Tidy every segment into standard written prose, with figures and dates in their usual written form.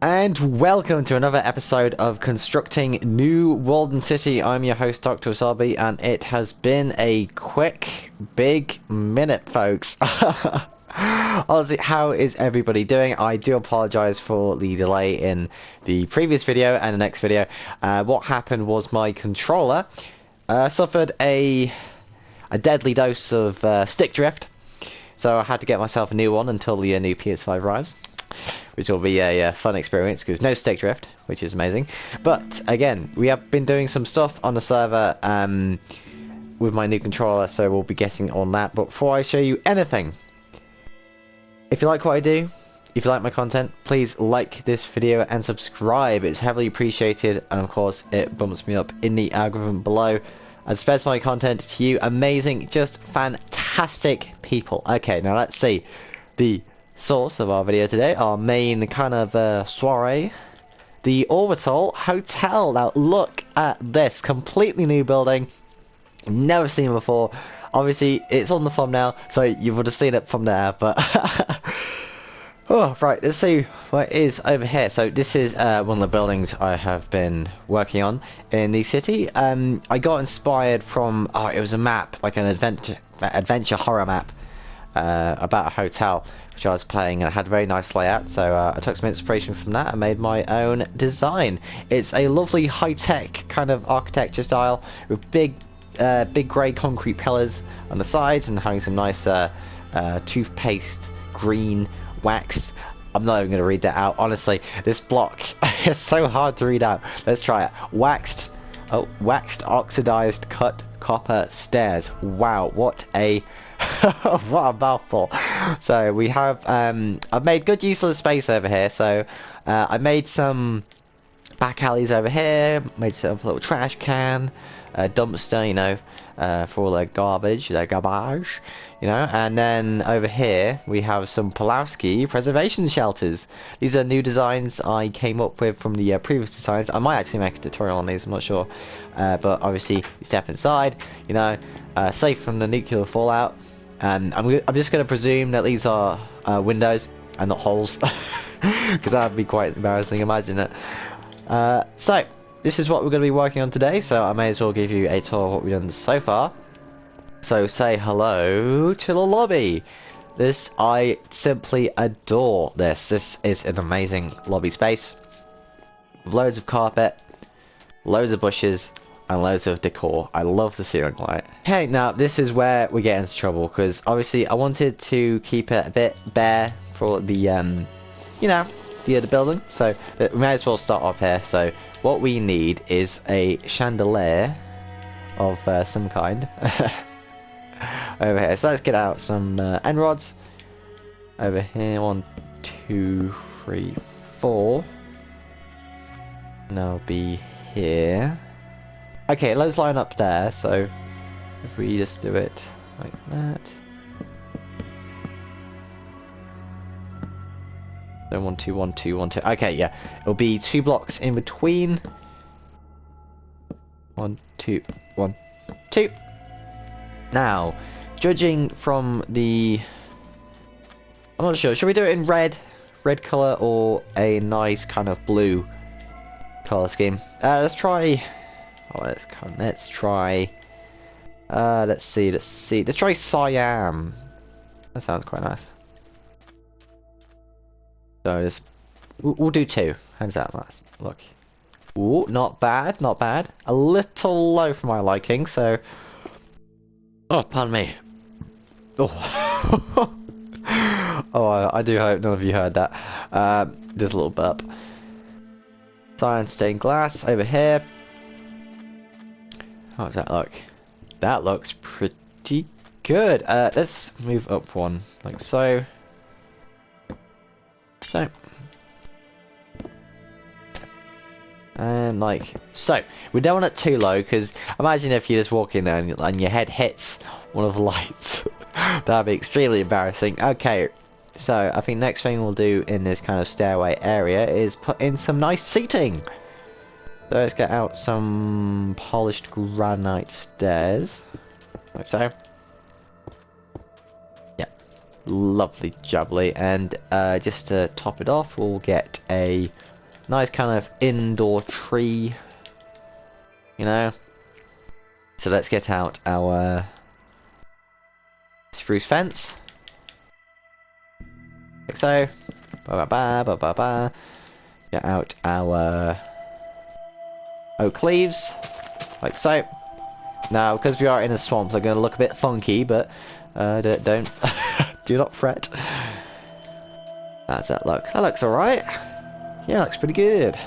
And welcome to another episode of Constructing New Walden City. I'm your host, Dr. Wasabi, and it has been a quick, big minute, folks. Honestly, how is everybody doing? I do apologize for the delay in the previous video and the next video. What happened was my controller suffered a deadly dose of stick drift, so I had to get myself a new one until the new PS5 arrives, which will be a fun experience because no stick drift, which is amazing. But again, we have been doing some stuff on the server with my new controller, so we'll be getting on that. But before I show you anything, if you like what I do, if you like my content, please like this video and subscribe. It's heavily appreciated, and of course it bumps me up in the algorithm below and spreads my content to you amazing, just fantastic people. Okay, now let's see the source of our video today, our main kind of soiree, the Orbital Hotel. Now look at this completely new building, never seen before. Obviously it's on the thumbnail, so you would have seen it from there, but oh, right, let's see what is over here. So this is one of the buildings I have been working on in the city. I got inspired from it was a map, like an adventure horror map about a hotel which I was playing, and it had a very nice layout, so I took some inspiration from that and made my own design. It's a lovely high-tech kind of architecture style with big grey concrete pillars on the sides and having some nice toothpaste green waxed. I'm not even going to read that out, honestly. This block is so hard to read out. Let's try it. Waxed oxidized cut copper stairs. Wow, what a what a mouthful. So we have I've made good use of the space over here. So I made some back alleys over here, made some little trash can, a dumpster, you know, for all the garbage, you know, and then over here we have some Pulaski preservation shelters. These are new designs I came up with from the previous designs. I might actually make a tutorial on these, I'm not sure, but obviously you step inside, you know, safe from the nuclear fallout. I'm just going to presume that these are windows and not holes, because that would be quite embarrassing, imagine it. So this is what we're going to be working on today, so I may as well give you a tour of what we've done so far. So say hello to the lobby. This, I simply adore this. This is an amazing lobby space. Loads of carpet, loads of bushes, and loads of decor. I love the ceiling light. Okay, now this is where we get into trouble, because obviously I wanted to keep it a bit bare for the, you know, the building. So we may as well start off here. So what we need is a chandelier of some kind over here. So let's get out some end rods over here. 1, 2, 3, 4. And they'll be here. Okay, let's line up there. So if we just do it like that. So 1, 2, 1, 2, 1, 2. Okay, yeah, it'll be 2 blocks in between. 1, 2, 1, 2. Now, judging from the, I'm not sure. Should we do it in red color, or a nice kind of blue color scheme? Let's try. Oh, let's try. Let's see. Let's try cyan. That sounds quite nice. So this, we'll do 2. How does that last? Look. Ooh, not bad, not bad. A little low for my liking, so. Oh, pardon me. Oh. Oh, I do hope none of you heard that. There's a little burp. Cyan stained glass over here. How does that look? That looks pretty good. Let's move up one, like so. So. And like so. We don't want it too low, because imagine if you just walk in there and your head hits one of the lights. That'd be extremely embarrassing. Okay. So I think next thing we'll do in this kind of stairway area is put in some nice seating. So let's get out some polished granite stairs. Like so. Yeah. Lovely jubbly. And just to top it off, we'll get a nice kind of indoor tree. You know. So let's get out our spruce fence. Like so. Ba ba ba ba ba ba. Get out our oak leaves, like so. Now, because we are in a swamp, they're going to look a bit funky, but don't do not fret. How's that look? That looks alright. Yeah, looks pretty good.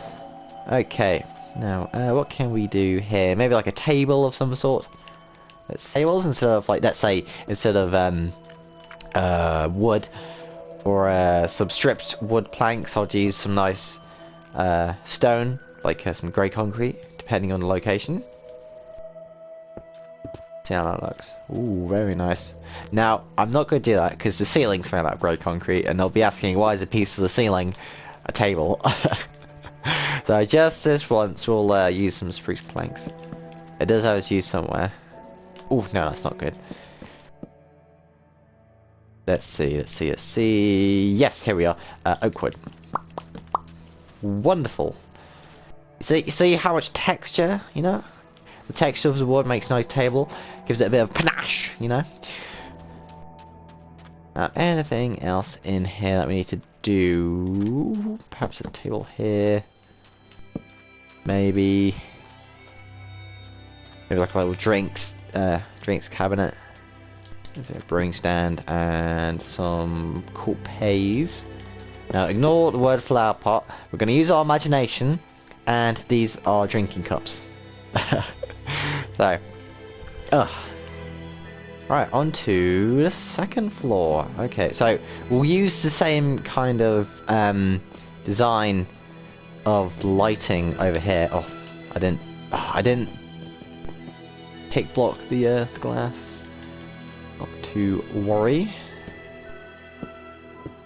Okay, now what can we do here? Maybe like a table of some sort. Tables instead of like, let's say instead of wood or some stripped wood planks, I'll use some nice stone, like some grey concrete, depending on the location. See how that looks. Ooh, very nice. Now, I'm not going to do that because the ceiling's made out of grey concrete, and they'll be asking why is a piece of the ceiling a table. So just this once, we'll use some spruce planks. It does have its use somewhere. Ooh, no, that's not good. Let's see. Yes, here we are. Oak wood. Wonderful. You see how much texture, you know? The texture of the wood makes a nice table. Gives it a bit of panache, you know? Now, anything else in here that we need to do? Perhaps a table here. Maybe like a little drinks cabinet. There's a brewing stand and some coupees. Now ignore the word flower pot. We're going to use our imagination, and these are drinking cups. So, right, on to the second floor. Okay, so we'll use the same kind of design of lighting over here. Oh, I didn't pick block the glass. Not to worry.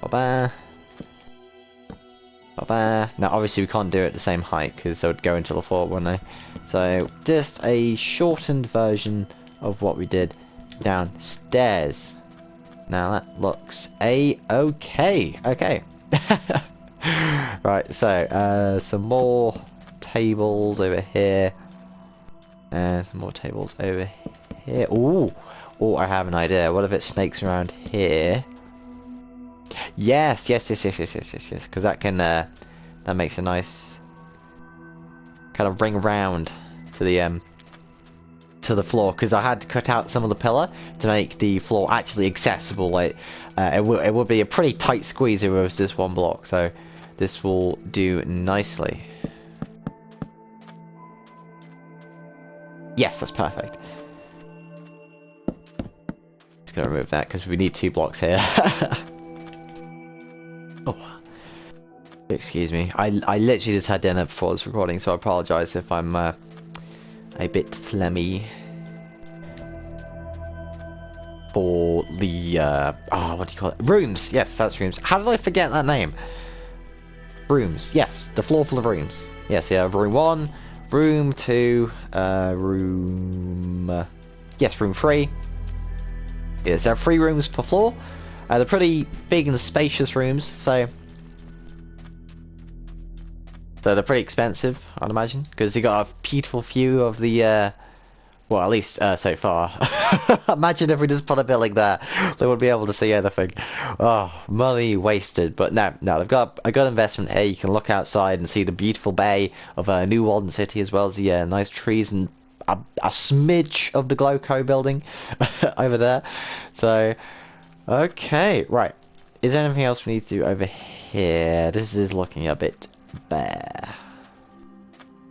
Bye-bye. Bye-bye. Now, obviously, we can't do it at the same height because they would go into the floor, wouldn't they? So, just a shortened version of what we did downstairs. Now, that looks a-okay. Okay. Right, so, some more tables over here. And some more tables over here. Ooh! Oh, I have an idea. What if it snakes around here? Yes. Because that can, that makes a nice kind of ring around to the floor. Because I had to cut out some of the pillar to make the floor actually accessible. Like, it would be a pretty tight squeeze if it was this one block. So this will do nicely. Yes, that's perfect. Just gonna remove that because we need 2 blocks here. Oh, excuse me. I literally just had dinner before this recording, so I apologise if I'm a bit phlegmy. For the what do you call it? Rooms. Yes, that's rooms. How did I forget that name? Rooms. Yes, the floor full of rooms. Yes, yeah. Room 1, room 2, room. Yes, room 3. Yes, there are 3 rooms per floor. They're pretty big and spacious rooms, so they're pretty expensive, I'd imagine, because you got a beautiful view of the, well, at least so far. Imagine if we just put a building there, they wouldn't be able to see anything. Oh, money wasted. But no, they've got a good investment here. You can look outside and see the beautiful bay of New Walden City, as well as the nice trees and a smidge of the Gloco building over there. So. Okay, right. Is there anything else we need to do over here? This is looking a bit bare.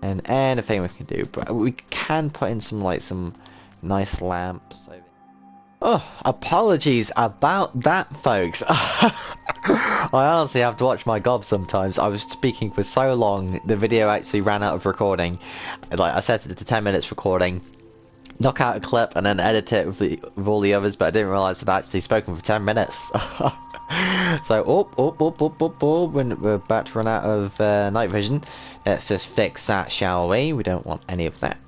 And anything we can do, but we can put in some nice lamps over. Oh, apologies about that, folks. I honestly have to watch my gob sometimes. I was speaking for so long, the video actually ran out of recording. Like, I set it to 10 minutes recording. Knock out a clip and then edit it with all the others, but I didn't realise I'd actually spoken for 10 minutes. So, when we're about to run out of night vision. Let's just fix that, shall we? We don't want any of that.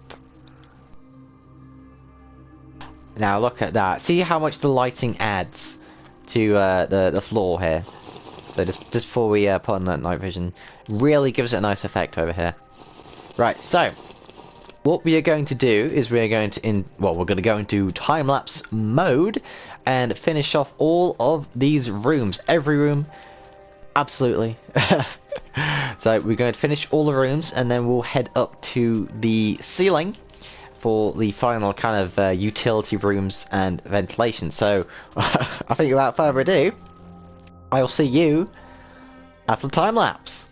Now look at that. See how much the lighting adds to the floor here. So just before we put on that night vision, really gives it a nice effect over here. Right, so what we are going to do is we're going to we're going to go into time-lapse mode and finish off all of these rooms. Every room, absolutely. So we're going to finish all the rooms and then we'll head up to the ceiling for the final kind of utility rooms and ventilation. So I think without further ado, I will see you after the time lapse.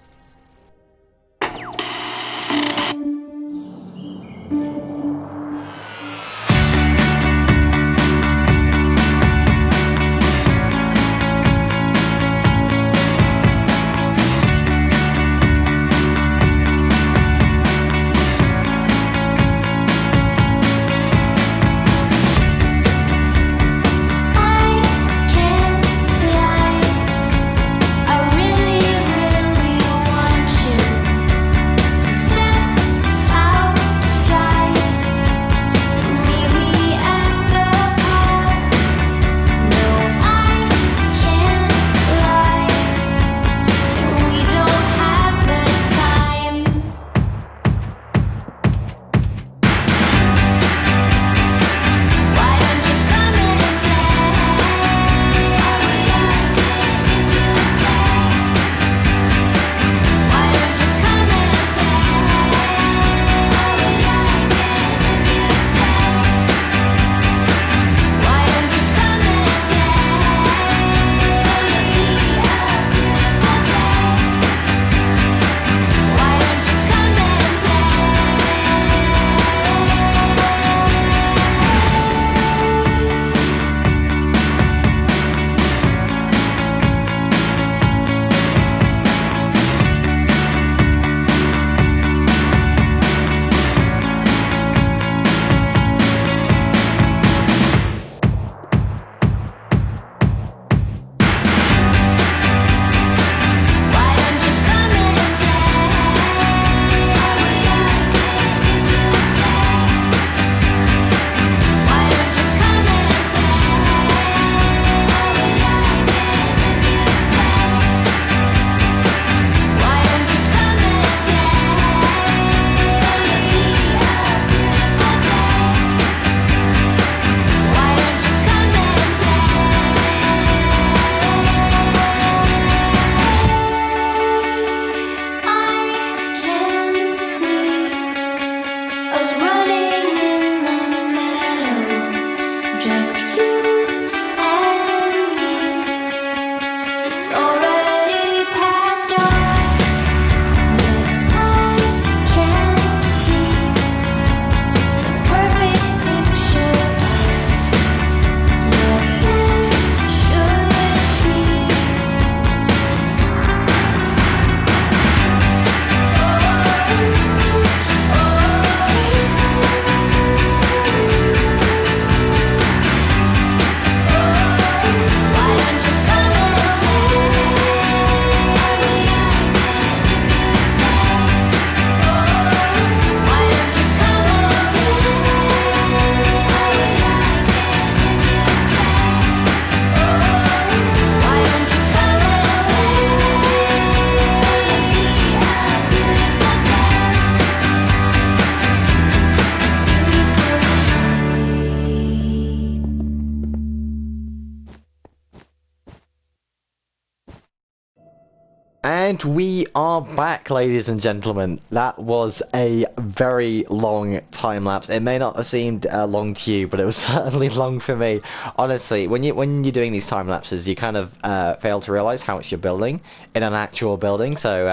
And we are back, ladies and gentlemen. That was a very long time lapse. It may not have seemed long to you, but it was certainly long for me. Honestly, when you're doing these time lapses, you kind of fail to realize how much you're building in an actual building. So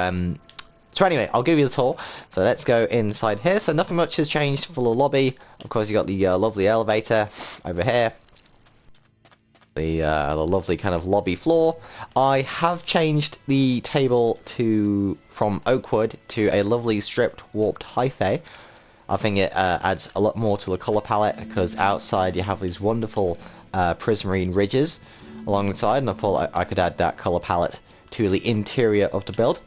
anyway, I'll give you the tour. So let's go inside here. So nothing much has changed for the lobby. Of course, you got the lovely elevator over here. The lovely kind of lobby floor. I have changed the table from oak wood to a lovely stripped warped hyphae. I think it adds a lot more to the colour palette because outside you have these wonderful prismarine ridges along the side, and I thought I could add that colour palette to the interior of the build.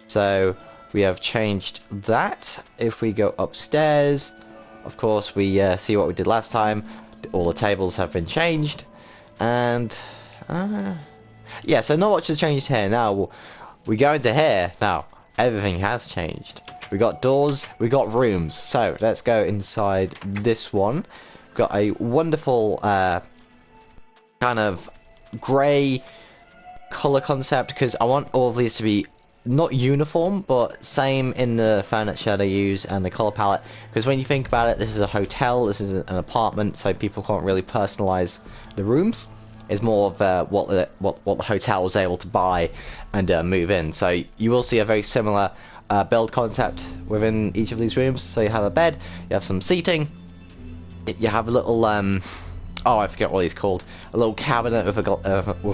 So we have changed that. If we go upstairs, of course, we see what we did last time. All the tables have been changed. And, yeah, so not much has changed here. Now, we go into here. Now, everything has changed. We got doors, we got rooms. So, let's go inside this one. We've got a wonderful, kind of grey color concept, because I want all of these to be not uniform, but same in the furniture they use and the color palette. Because when you think about it, this is a hotel, this is an apartment, so people can't really personalize the rooms. It's more of what the hotel was able to buy and move in. So you will see a very similar build concept within each of these rooms. So you have a bed, you have some seating, you have a little oh, I forget what he's called. A little cabinet with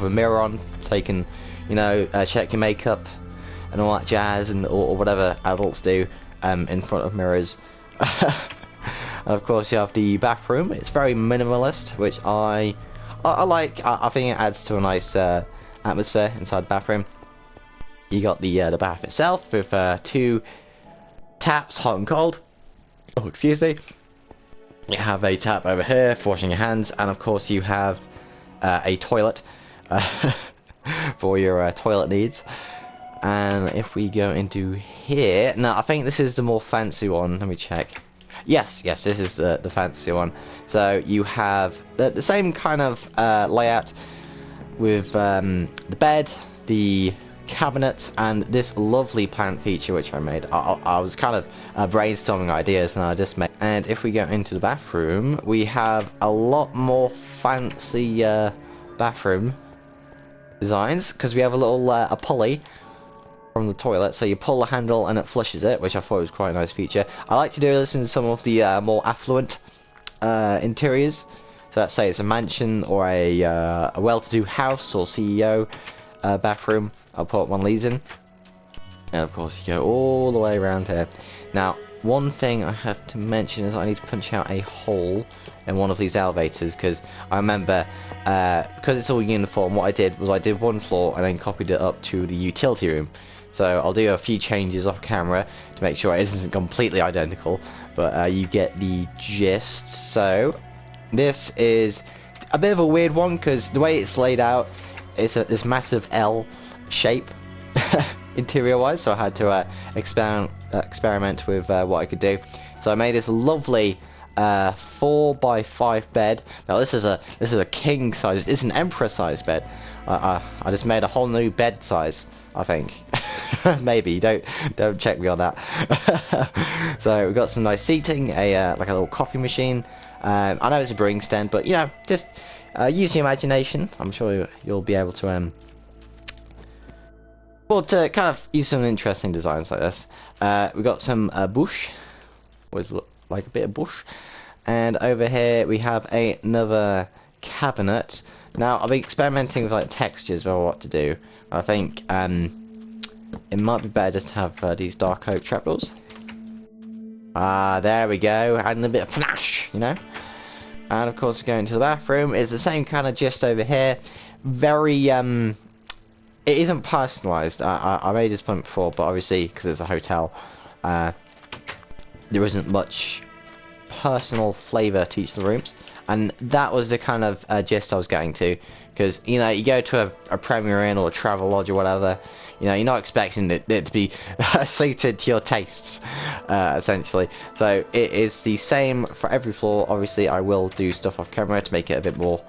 a mirror on, so you can, you know, check your makeup and all that jazz, and or whatever adults do in front of mirrors. And of course, you have the bathroom. It's very minimalist, which I like. I think it adds to a nice atmosphere inside the bathroom. You got the bath itself with 2 taps, hot and cold. Oh, excuse me. You have a tap over here for washing your hands, and of course you have a toilet for your toilet needs. And if we go into here, now I think this is the more fancy one. Let me check. Yes, this is the fancy one. So you have the same kind of layout with the bed, the cabinet, and this lovely plant feature which I made. I was kind of brainstorming ideas, and I just made. And if we go into the bathroom, we have a lot more fancy bathroom designs, because we have a little a pulley from the toilet, so you pull the handle and it flushes it, which I thought was quite a nice feature. I like to do this in some of the more affluent interiors. So let's say it's a mansion or a well-to-do house or CEO bathroom. I'll put one of these in, and of course you go all the way around here. Now, one thing I have to mention is I need to punch out a hole in one of these elevators, because I remember, because it's all uniform, what I did was I did one floor and then copied it up to the utility room. So I'll do a few changes off camera to make sure it isn't completely identical, but you get the gist. So this is a bit of a weird one, because the way it's laid out, it's this massive L shape interior wise, so I had to experiment with what I could do. So I made this lovely 4x5 bed. Now this is a king size. It's an emperor size bed. I just made a whole new bed size, I think. Maybe, don't check me on that. So we've got some nice seating, like a little coffee machine. I know it's a brewing stand, but you know, just use your imagination. I'm sure you'll be able to well, to kind of use some interesting designs like this. We've got some bush, always look like a bit of bush, and over here we have another cabinet. Now I'll be experimenting with like textures about what to do. I think it might be better just to have these dark oak trapdoors. There we go, adding a bit of panache, you know. And of course we go into the bathroom. It's the same kind of gist over here. Very it isn't personalised. I made this point before, but obviously because it's a hotel, there isn't much personal flavour to each of the rooms, and that was the kind of gist I was getting to. Because you know, you go to a Premier Inn or a Travel Lodge or whatever, you know, you're not expecting it to be suited to your tastes, essentially. So it is the same for every floor. Obviously, I will do stuff off camera to make it a bit more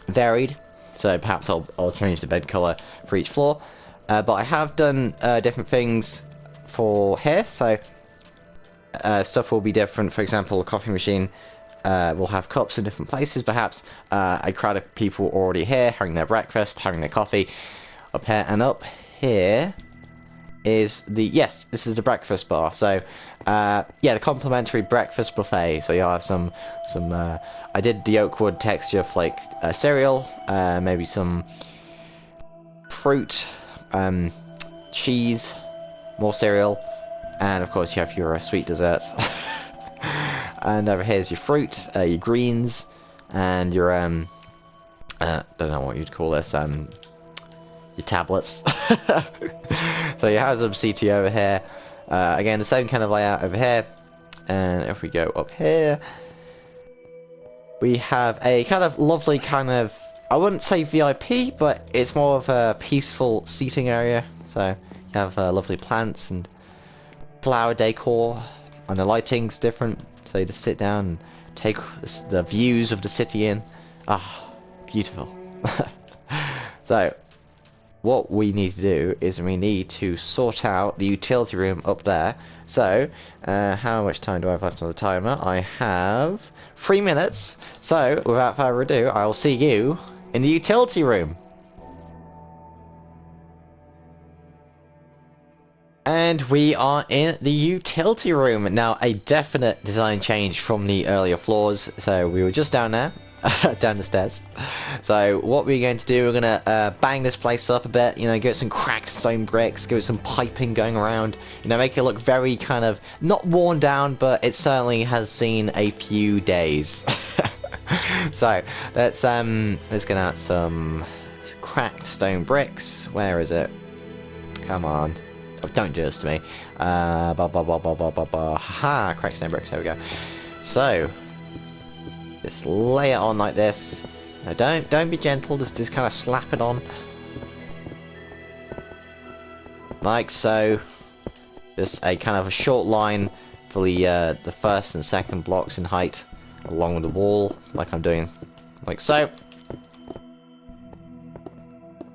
varied. So perhaps I'll change the bed colour for each floor. But I have done different things for here. So stuff will be different. For example, a coffee machine will have cups in different places. Perhaps a crowd of people already here, having their breakfast, having their coffee. Up here, and up here is the, this is the breakfast bar. So yeah, the complimentary breakfast buffet. So you'll have some I did the oakwood texture flake cereal, maybe some fruit, cheese, more cereal, and of course you have your sweet desserts. And over here's your fruit, your greens, and your don't know what you'd call this, your tablets. So you have some CT over here. Again, the same kind of layout over here. And if we go up here, we have a kind of lovely kind of, I wouldn't say VIP, but it's more of a peaceful seating area. So you have lovely plants and flower decor, and the lighting's different. So you just sit down and take the views of the city in. Ah, beautiful. So what we need to do is we need to sort out the utility room up there. So how much time do I have left on the timer? I have 3 minutes. So without further ado, I'll see you in the utility room. And we are in the utility room. Now, a definite design change from the earlier floors. So we were just down there, down the stairs. So what we're going to do, we're going to bang this place up a bit, you know, get some cracked stone bricks, get some piping going around, you know, make it look very kind of, not worn down, but it certainly has seen a few days. So let's get out some cracked stone bricks. Where is it? Come on. Oh, don't do this to me. Haha, cracked stone bricks, there we go. So, just lay it on like this. Now don't be gentle, just kind of slap it on. Like so. Just a kind of a short line for the first and second blocks in height along the wall, like I'm doing. Like so.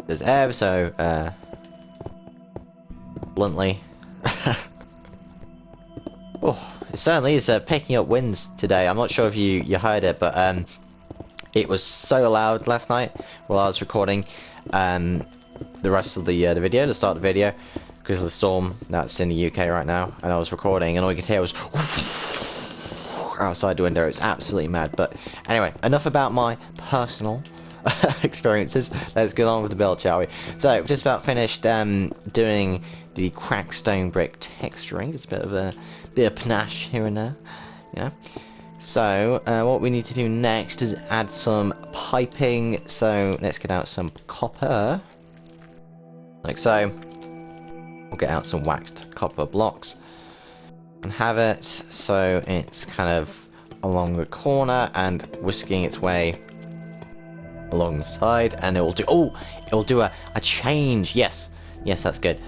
There's ever so bluntly. Oh, it certainly is picking up winds today. I'm not sure if you heard it, but it was so loud last night while I was recording the rest of the video, to start the video, because of the storm that's in the UK right now, and I was recording and all you could hear was outside the window. It's absolutely mad. But anyway, enough about my personal experiences. Let's get on with the build, shall we? So we've just about finished doing the cracked stone brick texturing. Just a bit of panache here and there, you know. So what we need to do next is add some piping. So let's get out some copper, like so. We'll get out some waxed copper blocks and have it so it's kind of along the corner and whisking its way along the side, and it will do, oh, it will do a change. Yes, that's good.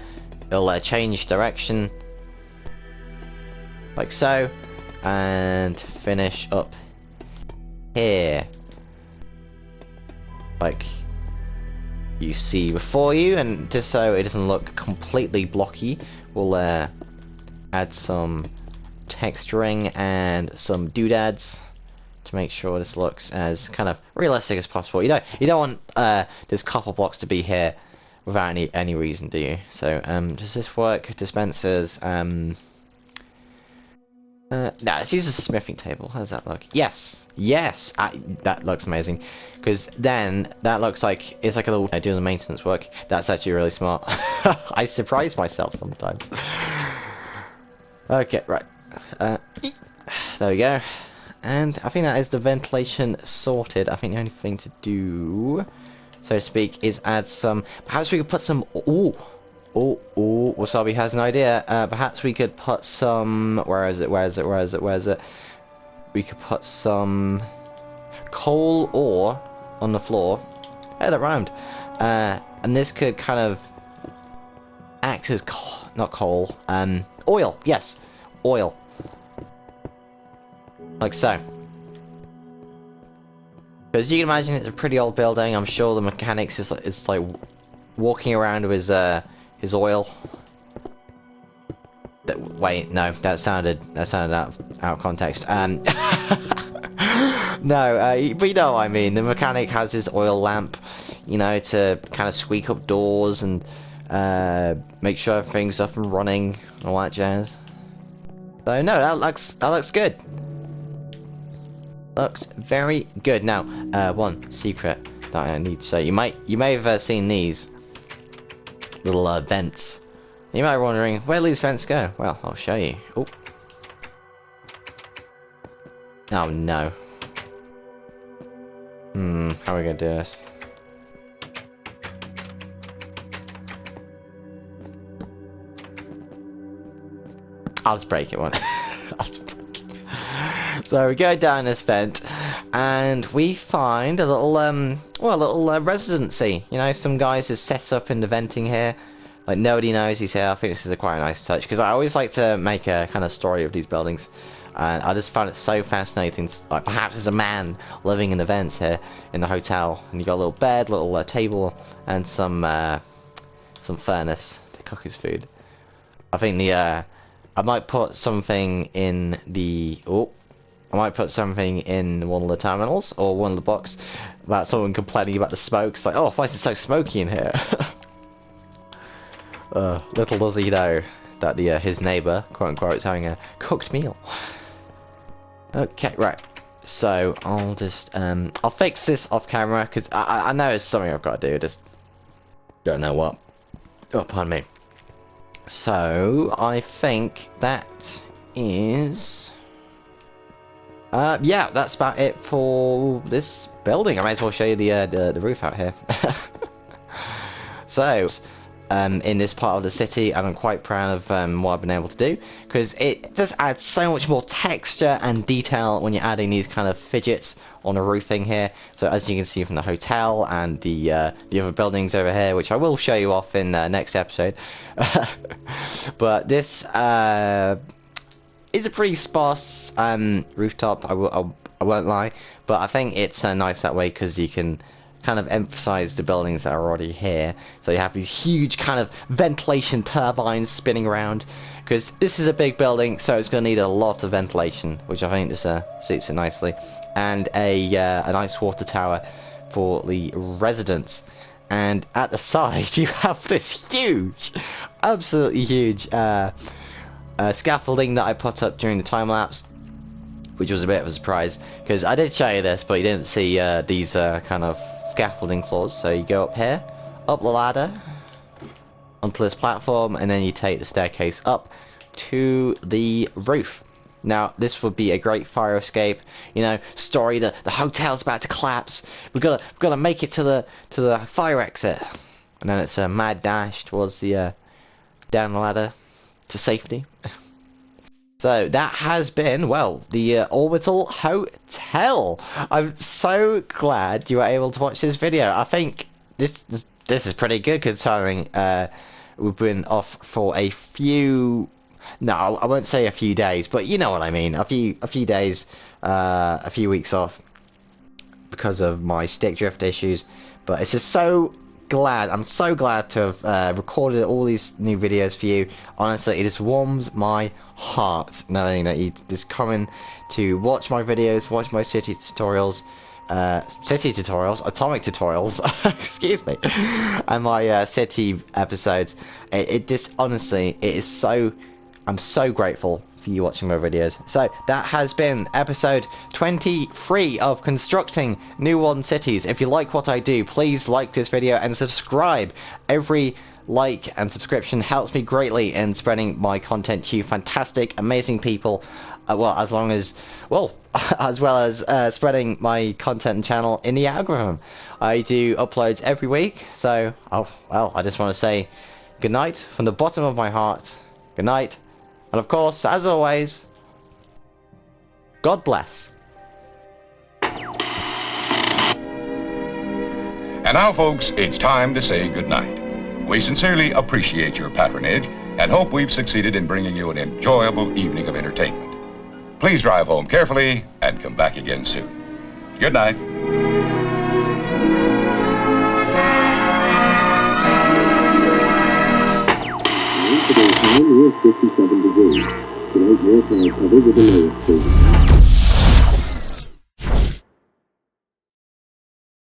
It'll change direction like so, and finish up here like you see before you. And just so it doesn't look completely blocky, we'll add some texturing and some doodads to make sure this looks as kind of realistic as possible. You don't want this copper blocks to be here without any reason, do you? So does this work? Dispensers. No, let's use a smithing table. How does that look? Yes, that looks amazing, because then that looks like it's like a little doing the maintenance work. That's actually really smart. I surprise myself sometimes. Okay, right. There we go. And I think that is the ventilation sorted. I think the only thing to do, so to speak, is add some. Perhaps we could put some. Ooh, Wasabi has an idea. Perhaps we could put some. Where is it? We could put some coal ore on the floor. Hey, that rhymed. And this could kind of act as not coal. Oil. Yes, oil. Like so. Because you can imagine it's a pretty old building. I'm sure the mechanics is like walking around with his oil. Wait, no, that sounded out of context. No, but you know what I mean. The mechanic has his oil lamp, you know, to kind of squeak up doors and make sure everything's up and running, all that jazz. So no, that looks good. Looks very good. Now, one secret that I need to show you. You may have seen these little vents. You might be wondering, where do these vents go? Well, I'll show you. Oh. Oh no. How are we gonna do this? I'll just break it one. So we go down this vent, and we find a little residency. You know, some guys are set up in the venting here. Like, nobody knows he's here. I think this is quite a nice touch, because I always like to make a kind of story of these buildings. And I just found it so fascinating. Like, perhaps there's a man living in the vents here in the hotel, and you got a little bed, little table, and some furnace to cook his food. I think I might put something in the I might put something in one of the terminals or one of the boxes about someone complaining about the smoke. It's like, oh, why is it so smoky in here? Little does he know that his neighbour, quote unquote, is having a cooked meal. Okay, right. So I'll just I'll fix this off camera, because I know it's something I've got to do. I just don't know what. Oh, pardon me. So I think that is. Yeah, that's about it for this building. I might as well show you the roof out here. So, in this part of the city, and I'm quite proud of what I've been able to do, because it just adds so much more texture and detail when you're adding these kind of fidgets on the roofing here. So as you can see from the hotel and the other buildings over here, which I will show you off in the next episode. But this is a pretty sparse rooftop, I won't lie, but I think it's nice that way, because you can kind of emphasize the buildings that are already here. So you have these huge kind of ventilation turbines spinning around, because this is a big building, so it's going to need a lot of ventilation, which I think this suits it nicely, and a nice water tower for the residents. And at the side you have this huge, absolutely huge scaffolding that I put up during the time lapse, which was a bit of a surprise, because I did show you this, but you didn't see these kind of scaffolding floors. So you go up here, up the ladder, onto this platform, and then you take the staircase up to the roof. Now, this would be a great fire escape, you know, story, the hotel's about to collapse, we've got to make it to the fire exit, and then it's a mad dash towards the down the ladder to safety. So that has been, well, the Orbital Hotel. I'm so glad you were able to watch this video. I think this is pretty good, considering we've been off for a few. No, I won't say a few days, but you know what I mean. A few days, a few weeks off because of my stick drift issues. But it's just I'm so glad to have recorded all these new videos for you. Honestly, it just warms my heart knowing that you just coming to watch my videos, watch my atomic tutorials, excuse me, and my city episodes. It just, honestly, I'm so grateful for you watching my videos. So that has been episode 23 of Constructing New World Cities. If you like what I do, please like this video and subscribe. Every like and subscription helps me greatly in spreading my content to you fantastic, amazing people, as well as spreading my content and channel in the algorithm. I do uploads every week, so I just want to say good night from the bottom of my heart. Good night. And of course, as always, God bless. And now, folks, it's time to say goodnight. We sincerely appreciate your patronage and hope we've succeeded in bringing you an enjoyable evening of entertainment. Please drive home carefully and come back again soon. Good night. Today's time is 57 degrees. Tonight, more cloud cover with a low exposure.